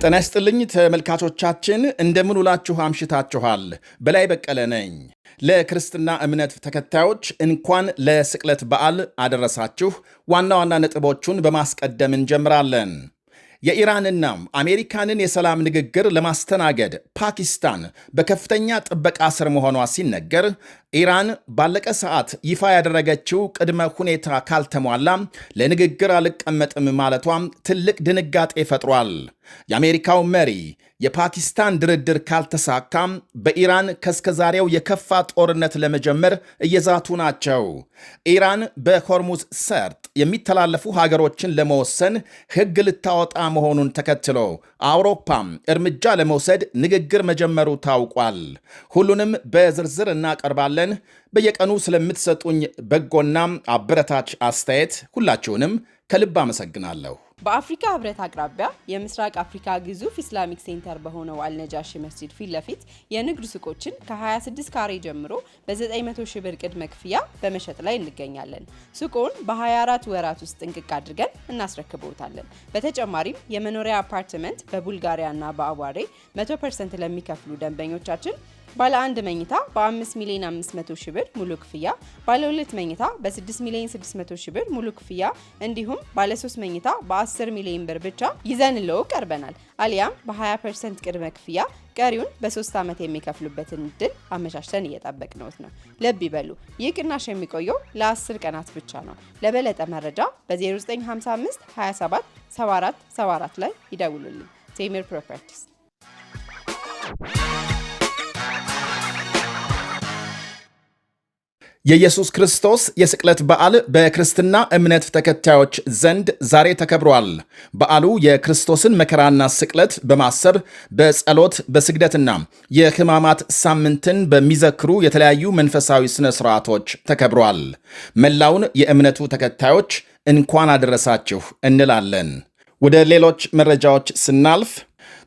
ጤና ይስጥልኝ ተመልካቾቻችን፣ እንደምን ውላችሁ አምሽታችኋል? በላይ በቀለ ነኝ። ለክርስትና እምነት ተከታዮች እንኳን ለስቅለት በዓል አደረሳችሁ። ዋና ዋና ነጥቦቹን በማስቀደም እንጀምራለን። የኢራንና አሜሪካንን የሰላም ንግግር ለማስተናገድ ፓኪስታን በከፍተኛ ጥበቃ ስር መሆኗ ሲነገር፣ ኢራን ባለቀ ሰዓት ይፋ ያደረገችው ቅድመ ሁኔታ ካልተሟላ ለንግግር አልቀመጥም ማለቷ ትልቅ ድንጋጤ ፈጥሯል። የአሜሪካው መሪ የፓኪስታን ድርድር ካልተሳካ በኢራን ከስከዛሬው የከፋ ጦርነት ለመጀመር እየዛቱ ናቸው። ኢራን በሆርሙዝ ሰርጥ የሚተላለፉ ሀገሮችን ለመወሰን ሕግ ልታወጣ መሆኑን ተከትሎ አውሮፓም እርምጃ ለመውሰድ ንግግር መጀመሩ ታውቋል። ሁሉንም በዝርዝር እናቀርባለን። በየቀኑ ስለምትሰጡኝ በጎና አበረታች አስተያየት ሁላችሁንም ከልብ አመሰግናለሁ። በአፍሪካ ህብረት አቅራቢያ የምስራቅ አፍሪካ ግዙፍ ኢስላሚክ ሴንተር በሆነው አልነጃሺ መስጂድ ፊት ለፊት የንግድ ሱቆችን ከ26 ካሬ ጀምሮ በ900 ሺህ ብር ቅድመ ክፍያ በመሸጥ ላይ እንገኛለን። ሱቁን በ24 ወራት ውስጥ ጥንቅቅ አድርገን እናስረክበውታለን። በተጨማሪም የመኖሪያ አፓርትመንት በቡልጋሪያና በአዋሬ 100% ለሚከፍሉ ደንበኞቻችን ባለ 1 መኝታ በ5 ሚሊዮን 500 ሺህ ብር ሙሉ ክፍያ፣ ባለ 2 መኝታ በ6 ሚሊዮን 600 ሺህ ብር ሙሉ ክፍያ እንዲሁም ባለ 3 መኝታ በ10 ሚሊዮን ብር ብቻ ይዘንልዎ ቀርበናል። አሊያም በ20% ቅድመ ክፍያ ቀሪውን በ3 ዓመት የሚከፍሉበትን እድል አመቻችተን እየጠበቅነዎት ነው። ልብ ይበሉ፣ ይህ ቅናሽ የሚቆየው ለ10 ቀናት ብቻ ነው። ለበለጠ መረጃ በ0955 27 74 74 ላይ ይደውሉልን። ቴምር ፕሮፐርቲስ። የኢየሱስ ክርስቶስ የስቅለት በዓል በክርስትና እምነት ተከታዮች ዘንድ ዛሬ ተከብሯል። በዓሉ የክርስቶስን መከራና ስቅለት በማሰብ በጸሎት በስግደትና የሕማማት ሳምንትን በሚዘክሩ የተለያዩ መንፈሳዊ ሥነ ሥርዓቶች ተከብሯል። መላውን የእምነቱ ተከታዮች እንኳን አደረሳችሁ እንላለን። ወደ ሌሎች መረጃዎች ስናልፍ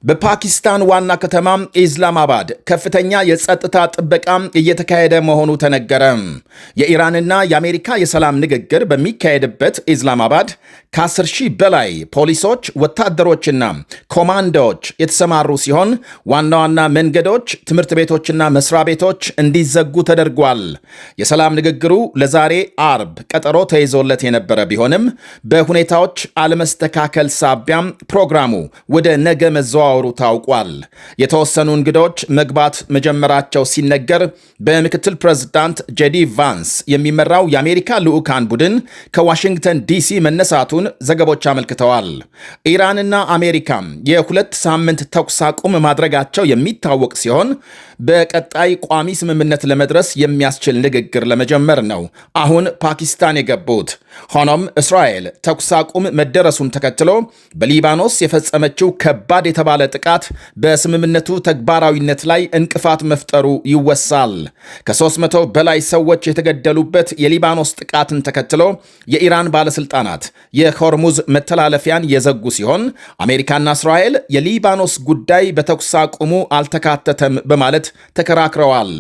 በፓኪስታን ዋና ከተማ ኢስላማባድ ከፍተኛ የጸጥታ ጥበቃ እየተካሄደ መሆኑ ተነገረ። የኢራንና የአሜሪካ የሰላም ንግግር በሚካሄድበት ኢስላማባድ ከ10 ሺህ በላይ ፖሊሶች፣ ወታደሮችና ኮማንዶዎች የተሰማሩ ሲሆን ዋና ዋና መንገዶች፣ ትምህርት ቤቶችና መስሪያ ቤቶች እንዲዘጉ ተደርጓል። የሰላም ንግግሩ ለዛሬ አርብ ቀጠሮ ተይዞለት የነበረ ቢሆንም በሁኔታዎች አለመስተካከል ሳቢያ ፕሮግራሙ ወደ ነገ መዘዋወሩ ታውቋል። የተወሰኑ እንግዶች መግባት መጀመራቸው ሲነገር በምክትል ፕሬዝዳንት ጄዲ ቫንስ የሚመራው የአሜሪካ ልዑካን ቡድን ከዋሽንግተን ዲሲ መነሳቱን ዘገቦች አመልክተዋል። ኢራንና አሜሪካ የ2 ሳምንት ተኩስ አቁም ማድረጋቸው የሚታወቅ ሲሆን በቀጣይ ቋሚ ስምምነት ለመድረስ የሚያስችል ንግግር ለመጀመር ነው አሁን ፓኪስታን የገቡት። ሆኖም እስራኤል ተኩስ አቁም መደረሱን ተከትሎ በሊባኖስ የፈጸመችው ከባድ የተባለ ጥቃት በስምምነቱ ተግባራዊነት ላይ እንቅፋት መፍጠሩ ይወሳል። ከ300 በላይ ሰዎች የተገደሉበት የሊባኖስ ጥቃትን ተከትሎ የኢራን ባለስልጣናት የሆርሙዝ መተላለፊያን የዘጉ ሲሆን አሜሪካና እስራኤል የሊባኖስ ጉዳይ በተኩስ አቁሙ አልተካተተም በማለት ተከራክረዋል።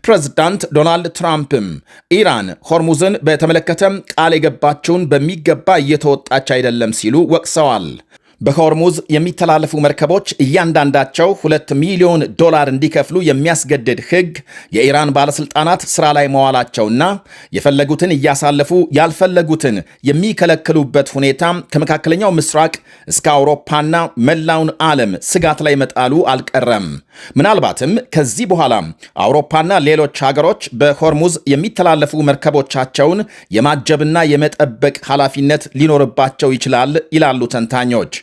ፕሬዝዳንት ዶናልድ ትራምፕም ኢራን ሆርሙዝን በተመለከተ ቃል የገባቸውን በሚገባ እየተወጣች አይደለም ሲሉ ወቅሰዋል። በሆርሙዝ የሚተላለፉ መርከቦች እያንዳንዳቸው $2 ሚሊዮን እንዲከፍሉ የሚያስገድድ ሕግ የኢራን ባለስልጣናት ስራ ላይ መዋላቸውና የፈለጉትን እያሳለፉ ያልፈለጉትን የሚከለክሉበት ሁኔታ ከመካከለኛው ምስራቅ እስከ አውሮፓና መላውን ዓለም ስጋት ላይ መጣሉ አልቀረም። ምናልባትም ከዚህ በኋላ አውሮፓና ሌሎች ሀገሮች በሆርሙዝ የሚተላለፉ መርከቦቻቸውን የማጀብና የመጠበቅ ኃላፊነት ሊኖርባቸው ይችላል ይላሉ ተንታኞች።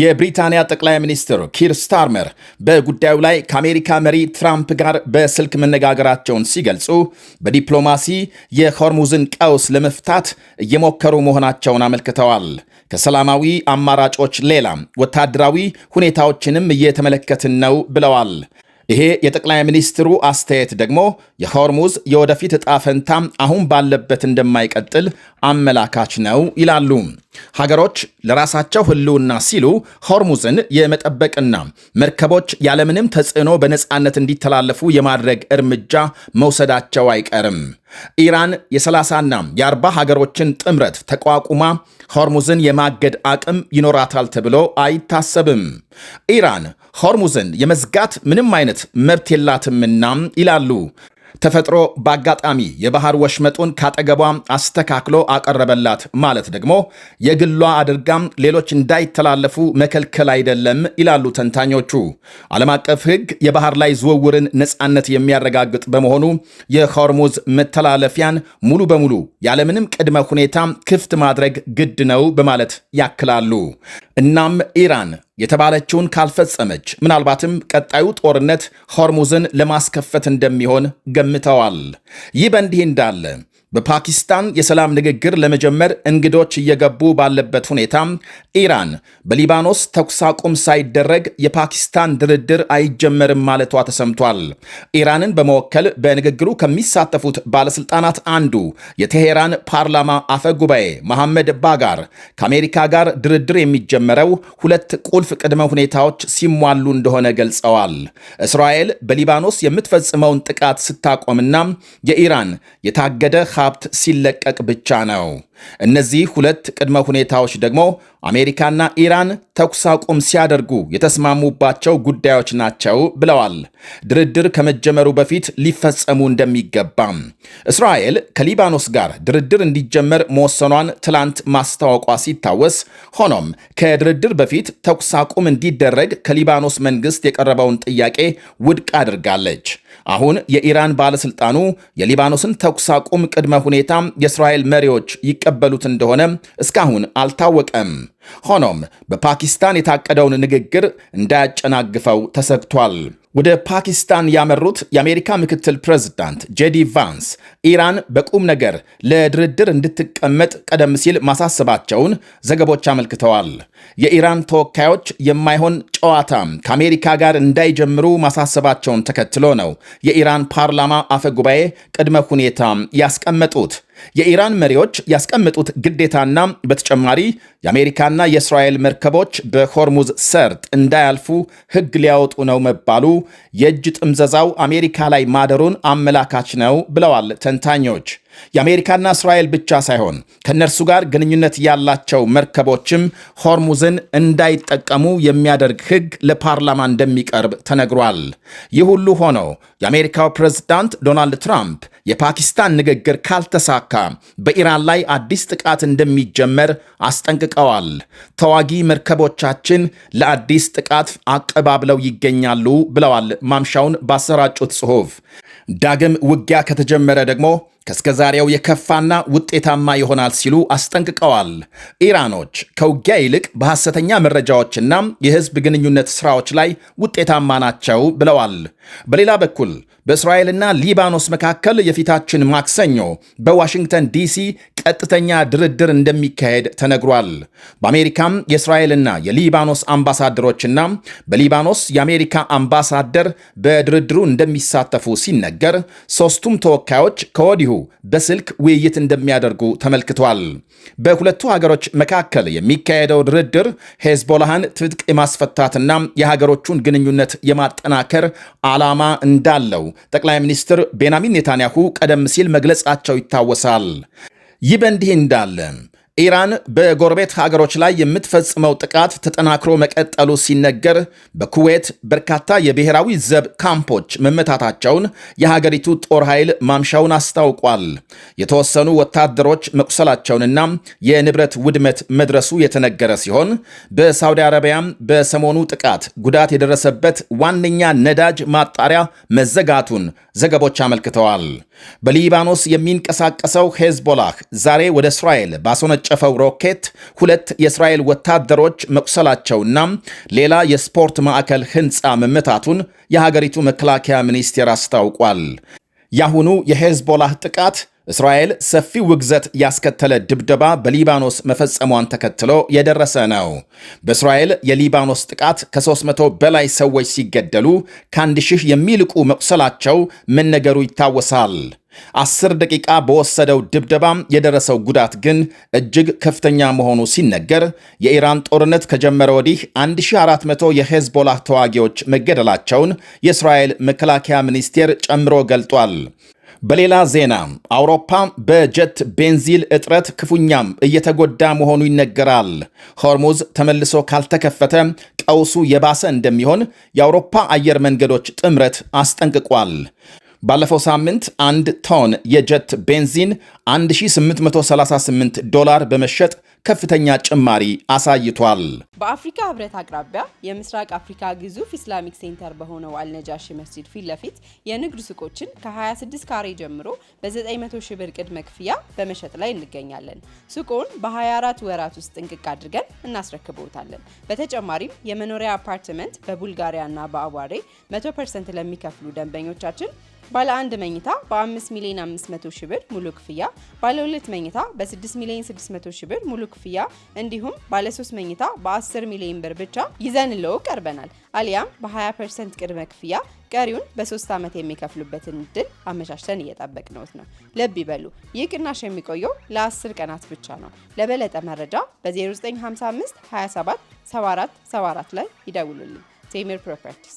የብሪታንያ ጠቅላይ ሚኒስትር ኪር ስታርመር በጉዳዩ ላይ ከአሜሪካ መሪ ትራምፕ ጋር በስልክ መነጋገራቸውን ሲገልጹ በዲፕሎማሲ የሆርሙዝን ቀውስ ለመፍታት እየሞከሩ መሆናቸውን አመልክተዋል። ከሰላማዊ አማራጮች ሌላ ወታደራዊ ሁኔታዎችንም እየተመለከትን ነው ብለዋል። ይሄ የጠቅላይ ሚኒስትሩ አስተያየት ደግሞ የሆርሙዝ የወደፊት ዕጣ ፈንታ አሁን ባለበት እንደማይቀጥል አመላካች ነው ይላሉ። ሀገሮች ለራሳቸው ሕልውና ሲሉ ሆርሙዝን የመጠበቅና መርከቦች ያለምንም ተጽዕኖ በነፃነት እንዲተላለፉ የማድረግ እርምጃ መውሰዳቸው አይቀርም። ኢራን የ30ና የ40 ሀገሮችን ጥምረት ተቋቁማ ሆርሙዝን የማገድ አቅም ይኖራታል ተብሎ አይታሰብም። ኢራን ሆርሙዝን የመዝጋት ምንም አይነት መብት የላትምና ይላሉ። ተፈጥሮ በአጋጣሚ የባህር ወሽመጡን ካጠገቧ አስተካክሎ አቀረበላት ማለት ደግሞ የግሏ አድርጋም ሌሎች እንዳይተላለፉ መከልከል አይደለም ይላሉ ተንታኞቹ። ዓለም አቀፍ ሕግ የባህር ላይ ዝውውርን ነፃነት የሚያረጋግጥ በመሆኑ የሆርሙዝ መተላለፊያን ሙሉ በሙሉ ያለምንም ቅድመ ሁኔታ ክፍት ማድረግ ግድ ነው በማለት ያክላሉ። እናም ኢራን የተባለችውን ካልፈጸመች ምናልባትም ቀጣዩ ጦርነት ሆርሙዝን ለማስከፈት እንደሚሆን ገምተዋል። ይህ በእንዲህ እንዳለ በፓኪስታን የሰላም ንግግር ለመጀመር እንግዶች እየገቡ ባለበት ሁኔታ ኢራን በሊባኖስ ተኩስ አቁም ሳይደረግ የፓኪስታን ድርድር አይጀመርም ማለቷ ተሰምቷል። ኢራንን በመወከል በንግግሩ ከሚሳተፉት ባለስልጣናት አንዱ የቴሄራን ፓርላማ አፈ ጉባኤ መሐመድ ባጋር ከአሜሪካ ጋር ድርድር የሚጀመረው ሁለት ቁልፍ ቅድመ ሁኔታዎች ሲሟሉ እንደሆነ ገልጸዋል። እስራኤል በሊባኖስ የምትፈጽመውን ጥቃት ስታቆምና የኢራን የታገደ ሀብት ሲለቀቅ ብቻ ነው። እነዚህ ሁለት ቅድመ ሁኔታዎች ደግሞ አሜሪካና ኢራን ተኩስ አቁም ሲያደርጉ የተስማሙባቸው ጉዳዮች ናቸው ብለዋል። ድርድር ከመጀመሩ በፊት ሊፈጸሙ እንደሚገባም እስራኤል ከሊባኖስ ጋር ድርድር እንዲጀመር መወሰኗን ትላንት ማስታወቋ ሲታወስ፣ ሆኖም ከድርድር በፊት ተኩስ አቁም እንዲደረግ ከሊባኖስ መንግስት የቀረበውን ጥያቄ ውድቅ አድርጋለች። አሁን የኢራን ባለስልጣኑ የሊባኖስን ተኩስ አቁም ቅድመ ሁኔታ የእስራኤል መሪዎች ይቀበሉት እንደሆነ እስካሁን አልታወቀም። ሆኖም በፓኪስታን የታቀደውን ንግግር እንዳያጨናግፈው ተሰግቷል። ወደ ፓኪስታን ያመሩት የአሜሪካ ምክትል ፕሬዝዳንት ጄዲ ቫንስ ኢራን በቁም ነገር ለድርድር እንድትቀመጥ ቀደም ሲል ማሳሰባቸውን ዘገቦች አመልክተዋል። የኢራን ተወካዮች የማይሆን ጨዋታ ከአሜሪካ ጋር እንዳይጀምሩ ማሳሰባቸውን ተከትሎ ነው የኢራን ፓርላማ አፈ ጉባኤ ቅድመ ሁኔታ ያስቀመጡት። የኢራን መሪዎች ያስቀመጡት ግዴታና በተጨማሪ የአሜሪካና የእስራኤል መርከቦች በሆርሙዝ ሰርጥ እንዳያልፉ ሕግ ሊያወጡ ነው መባሉ የእጅ ጥምዘዛው አሜሪካ ላይ ማደሩን አመላካች ነው ብለዋል ተንታኞች። የአሜሪካና እስራኤል ብቻ ሳይሆን ከእነርሱ ጋር ግንኙነት ያላቸው መርከቦችም ሆርሙዝን እንዳይጠቀሙ የሚያደርግ ሕግ ለፓርላማ እንደሚቀርብ ተነግሯል። ይህ ሁሉ ሆኖ የአሜሪካው ፕሬዝዳንት ዶናልድ ትራምፕ የፓኪስታን ንግግር ካልተሳካ በኢራን ላይ አዲስ ጥቃት እንደሚጀመር አስጠንቅቀዋል። ተዋጊ መርከቦቻችን ለአዲስ ጥቃት አቀባብለው ይገኛሉ ብለዋል ማምሻውን ባሰራጩት ጽሑፍ። ዳግም ውጊያ ከተጀመረ ደግሞ ከእስከዛሬው የከፋና ውጤታማ ይሆናል ሲሉ አስጠንቅቀዋል። ኢራኖች ከውጊያ ይልቅ በሐሰተኛ መረጃዎችና የሕዝብ ግንኙነት ሥራዎች ላይ ውጤታማ ናቸው ብለዋል። በሌላ በኩል በእስራኤልና ሊባኖስ መካከል የፊታችን ማክሰኞ በዋሽንግተን ዲሲ ቀጥተኛ ድርድር እንደሚካሄድ ተነግሯል። በአሜሪካም የእስራኤልና የሊባኖስ አምባሳደሮችና በሊባኖስ የአሜሪካ አምባሳደር በድርድሩ እንደሚሳተፉ ሲነገር፣ ሦስቱም ተወካዮች ከወዲሁ በስልክ ውይይት እንደሚያደርጉ ተመልክቷል። በሁለቱ ሀገሮች መካከል የሚካሄደው ድርድር ሄዝቦላህን ትጥቅ የማስፈታትና የሀገሮቹን ግንኙነት የማጠናከር ዓላማ እንዳለው ጠቅላይ ሚኒስትር ቤንያሚን ኔታንያሁ ቀደም ሲል መግለጻቸው ይታወሳል። ይህ በእንዲህ እንዳለ ኢራን በጎረቤት ሀገሮች ላይ የምትፈጽመው ጥቃት ተጠናክሮ መቀጠሉ ሲነገር በኩዌት በርካታ የብሔራዊ ዘብ ካምፖች መመታታቸውን የሀገሪቱ ጦር ኃይል ማምሻውን አስታውቋል። የተወሰኑ ወታደሮች መቁሰላቸውንና የንብረት ውድመት መድረሱ የተነገረ ሲሆን በሳውዲ አረቢያም በሰሞኑ ጥቃት ጉዳት የደረሰበት ዋነኛ ነዳጅ ማጣሪያ መዘጋቱን ዘገቦች አመልክተዋል። በሊባኖስ የሚንቀሳቀሰው ሄዝቦላህ ዛሬ ወደ እስራኤል ባስወነጨፈው ሮኬት ሁለት የእስራኤል ወታደሮች መቁሰላቸውና ሌላ የስፖርት ማዕከል ሕንፃ መመታቱን የሀገሪቱ መከላከያ ሚኒስቴር አስታውቋል። ያሁኑ የሄዝቦላህ ጥቃት እስራኤል ሰፊ ውግዘት ያስከተለ ድብደባ በሊባኖስ መፈጸሟን ተከትሎ የደረሰ ነው። በእስራኤል የሊባኖስ ጥቃት ከ300 በላይ ሰዎች ሲገደሉ ከ1000 የሚልቁ መቁሰላቸው መነገሩ ይታወሳል። 10 ደቂቃ በወሰደው ድብደባ የደረሰው ጉዳት ግን እጅግ ከፍተኛ መሆኑ ሲነገር የኢራን ጦርነት ከጀመረ ወዲህ 1400 የሄዝቦላህ ተዋጊዎች መገደላቸውን የእስራኤል መከላከያ ሚኒስቴር ጨምሮ ገልጧል። በሌላ ዜና አውሮፓ በጀት ቤንዚል እጥረት ክፉኛም እየተጎዳ መሆኑ ይነገራል። ሆርሙዝ ተመልሶ ካልተከፈተ ቀውሱ የባሰ እንደሚሆን የአውሮፓ አየር መንገዶች ጥምረት አስጠንቅቋል። ባለፈው ሳምንት 1 ቶን የጀት ቤንዚን $1838 በመሸጥ ከፍተኛ ጭማሪ አሳይቷል። በአፍሪካ ህብረት አቅራቢያ የምስራቅ አፍሪካ ግዙፍ ኢስላሚክ ሴንተር በሆነው አልነጃሺ መስጂድ ፊት ለፊት የንግድ ሱቆችን ከ26 ካሬ ጀምሮ በ900 ሺህ ብር ቅድመ ክፍያ በመሸጥ ላይ እንገኛለን። ሱቁን በ24 ወራት ውስጥ ጥንቅቅ አድርገን እናስረክበውታለን። በተጨማሪም የመኖሪያ አፓርትመንት በቡልጋሪያና በአዋሬ 100% ለሚከፍሉ ደንበኞቻችን ባለ 1 መኝታ በ5,500,000 ብር ሙሉ ክፍያ፣ ባለ 2 መኝታ በ6,600,000 ብር ሙሉ ክፍያ እንዲሁም ባለ 3 መኝታ በ10 ሚሊዮን ብር ብቻ ይዘንልዎ ቀርበናል። አሊያም በ20% ቅድመ ክፍያ ቀሪውን በ3 ዓመት የሚከፍሉበትን እድል አመቻችተን እየጠበቅነዎት ነው። ልብ ይበሉ፣ ይህ ቅናሽ የሚቆየው ለ10 ቀናት ብቻ ነው። ለበለጠ መረጃ በ0955 27 74 74 ላይ ይደውሉልን። ቴምር ፕሮፐርቲስ